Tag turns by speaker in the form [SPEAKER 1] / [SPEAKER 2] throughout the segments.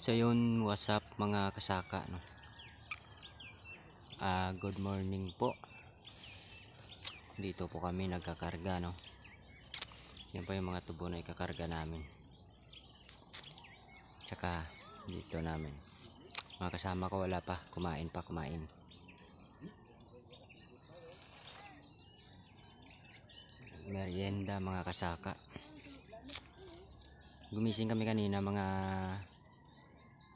[SPEAKER 1] So yun, what's up mga kasaka, no? Good morning po. Dito po kami nagkakarga, no? Yan po yung mga tubo na ikakarga namin. Tsaka dito namin. Mga kasama ko wala pa, kumain. Merienda mga kasaka. Gumising kami kanina mga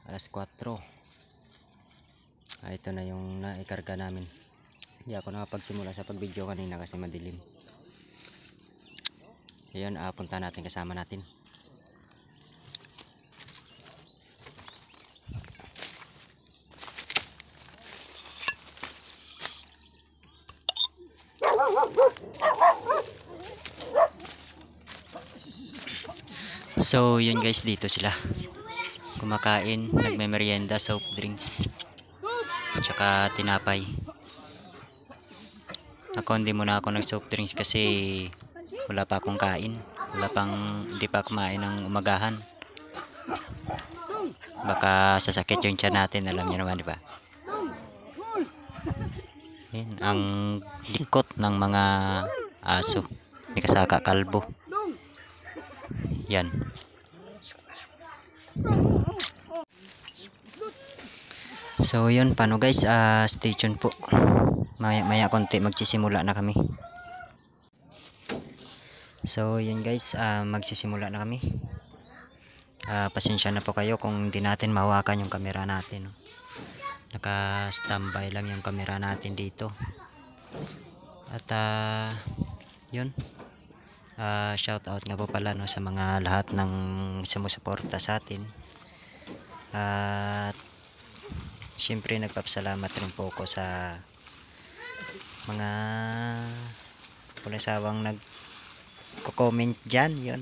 [SPEAKER 1] alas 4. Ito na yung naikarga namin. Hindi ako nakapagsimula sa pag-video kanina kasi madilim. Ayun, punta natin kasama natin. So yun guys, dito sila kumakain, nagme-merienda, soft drinks tsaka tinapay. Ako hindi muna ako nag soft drinks kasi wala pa akong kain, hindi pa kumain ng umagahan, baka sasakit yung tiyan natin, alam niyo naman, di ba? Yan ang likot ng mga aso, may kasaka kalbo. Yan. So yun, paano guys, stay tuned po. Maya konti magsisimula na kami. So yun guys, magsisimula na kami. Pasensya na po kayo kung hindi natin mahawakan yung camera natin, no? Naka standby lang yung camera natin dito. At yun, shout out nga po pala, no, sa mga lahat ng sumusuporta sa atin. At syempre nagpapasalamat rin po ako sa mga walang sawang nagko-comment dyan. Yun,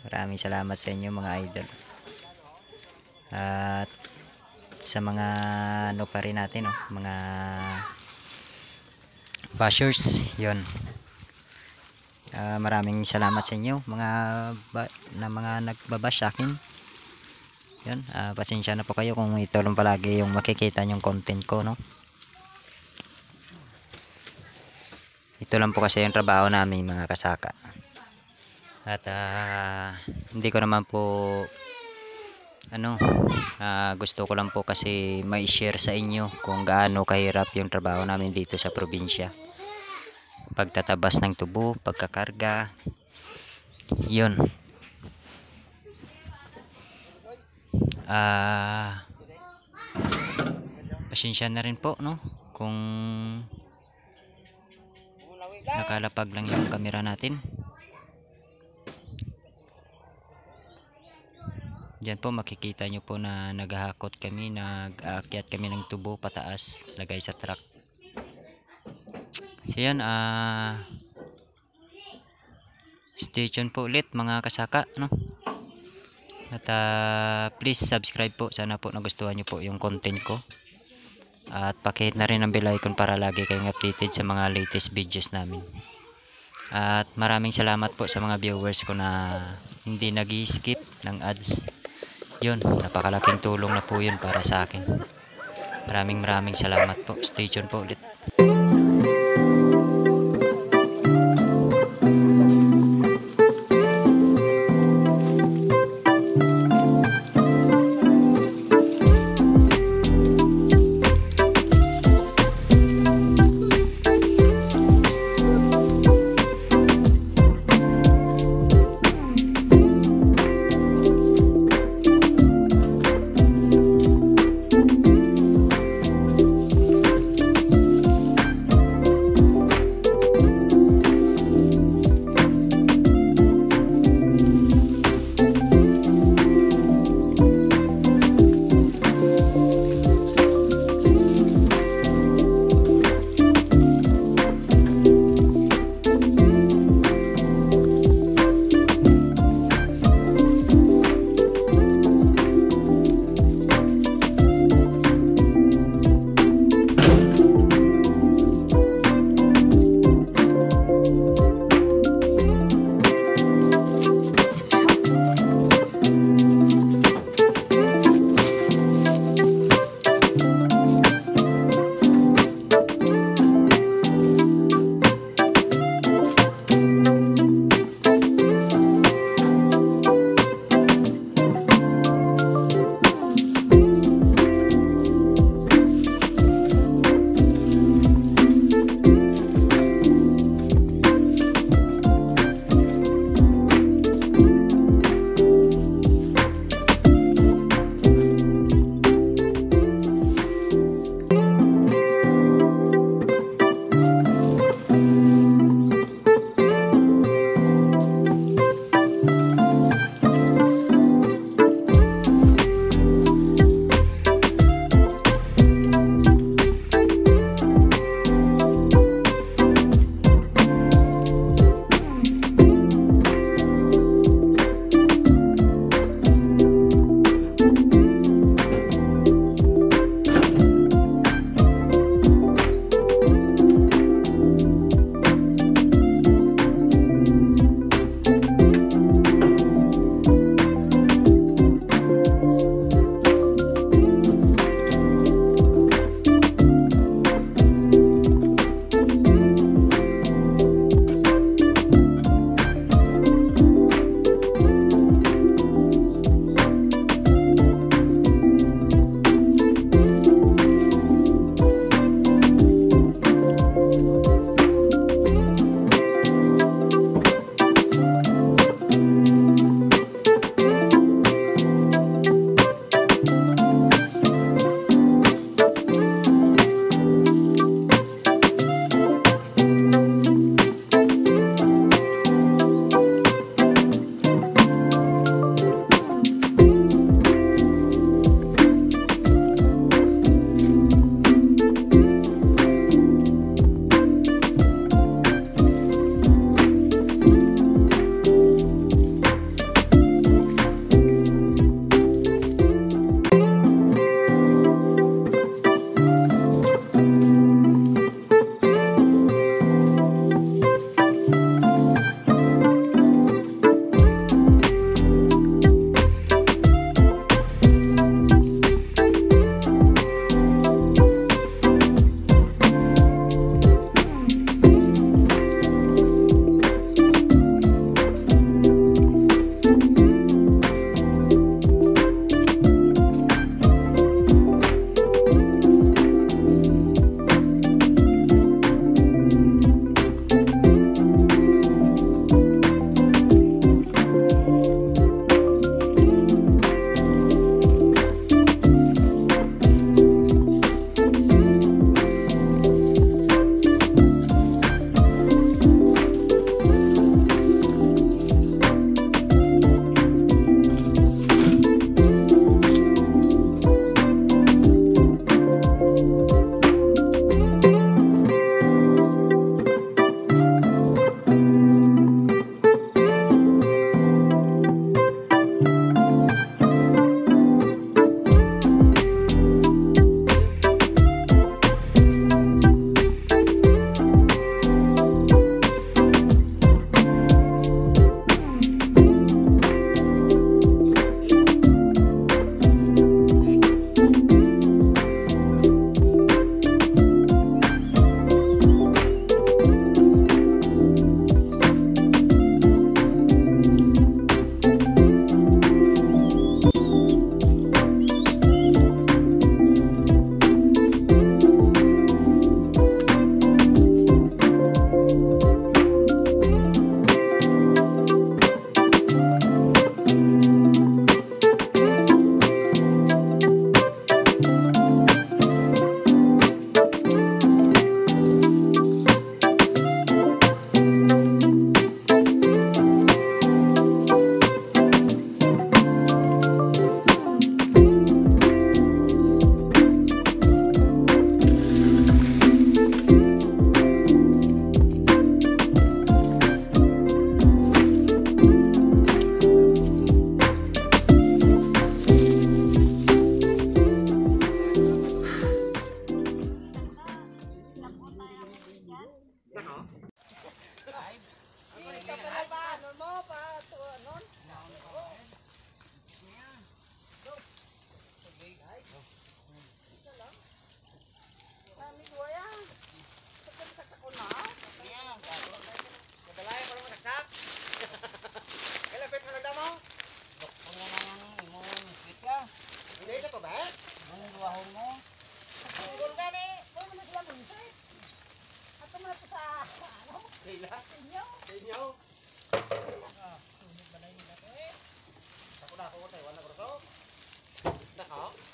[SPEAKER 1] maraming salamat sa inyo mga idol. At sa mga ano pa rin natin, no, mga bashers, yun, maraming salamat sa inyo mga nagbabash sa akin. Yan, pasensya na po kayo kung ito lang palagi yung makikita yung content ko, no? Ito lang po kasi yung trabaho namin mga kasaka. At hindi ko naman po gusto ko lang po kasi may share sa inyo kung gaano kahirap yung trabaho namin dito sa probinsya. Pagtatabas ng tubo, pagkakarga, yun. Pasensya na rin po, no, kung nakalapag lang yung camera natin. Diyan po makikita nyo po na naghahakot kami, nag-aakyat kami ng tubo pataas, lagay sa truck. So yan, stay tuned po ulit mga kasaka, no? At please subscribe po, sana po nagustuhan nyo po yung content ko. At pakihit na rin ang bell icon para lagi kayong updated sa mga latest videos namin. At maraming salamat po sa mga viewers ko na hindi nag-skip ng ads. Yun, napakalaking tulong na po yun para sa akin. Maraming salamat po. Stay tuned po ulit.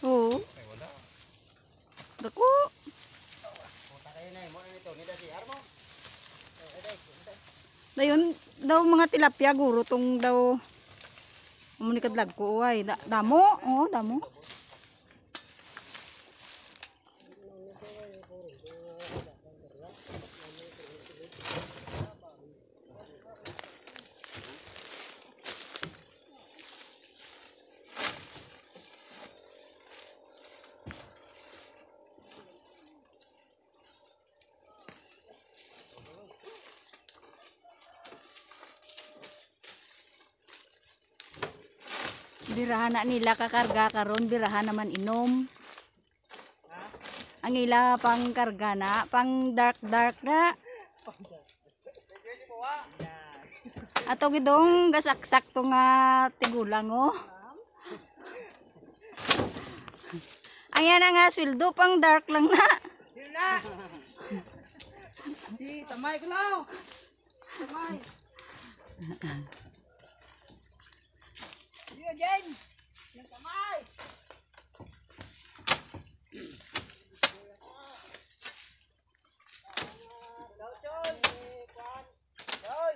[SPEAKER 2] Oo. Dako. Dayon daw mga tilapia guro tong daw komunikad ko ay damo, oh, damo. Birahan na nila kakarga karon, birahan naman inom. Ang ila pang karga na, pang dark na. Ato gidong gasaksak to nga tigulang oh. Ayan na nga sweldo pang dark lang na.
[SPEAKER 3] Di tamay ko lang. Tamay. Yun din. Yung tamay. Daw choy. Kwan. Choy.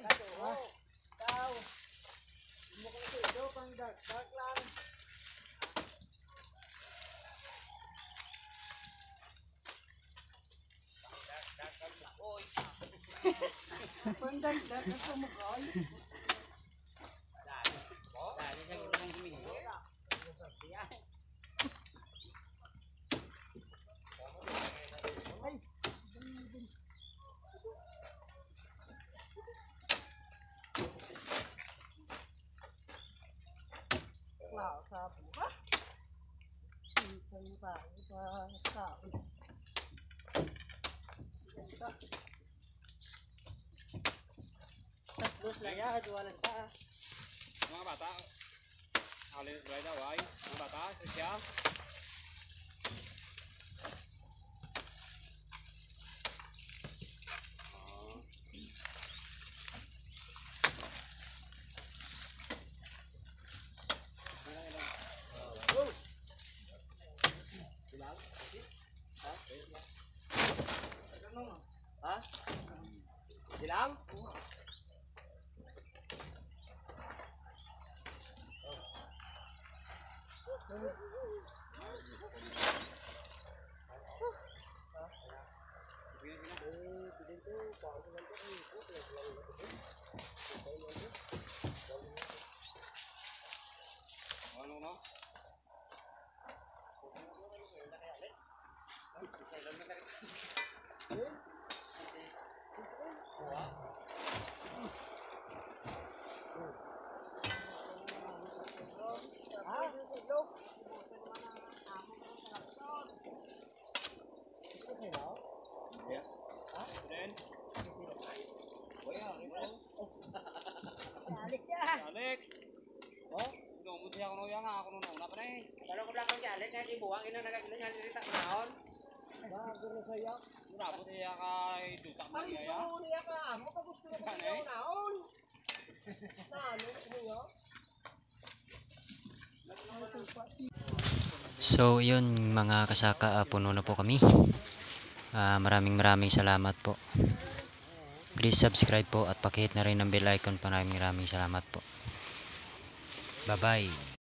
[SPEAKER 3] Daw. Mo ko sweldo pang dark lang. Pandan dak ako mo koy. Wow, sabi ba? Hindi pa sa. Tapos lang ya, jualan sa.
[SPEAKER 4] Mga bata, alin right away. Mga bata, siya.
[SPEAKER 3] Ha? Silang?
[SPEAKER 4] Ano no? Alex. Oh, no mo siya kuno yang ako nuno na pa ni.
[SPEAKER 3] Kalau ko lang kang galit nga gibuwang ina nagagilan yan diri ta naon. Ba gulo saya.
[SPEAKER 4] Mura po siya kay dutak mo
[SPEAKER 3] Ay,
[SPEAKER 4] ya.
[SPEAKER 3] gulo niya ka. Mo ka gusto ko naon. Naano niyo?
[SPEAKER 1] So yun mga kasaka, puno na po kami. Maraming salamat po. Please subscribe po at pakihit na rin ang bell icon. Maraming salamat po. Bye bye.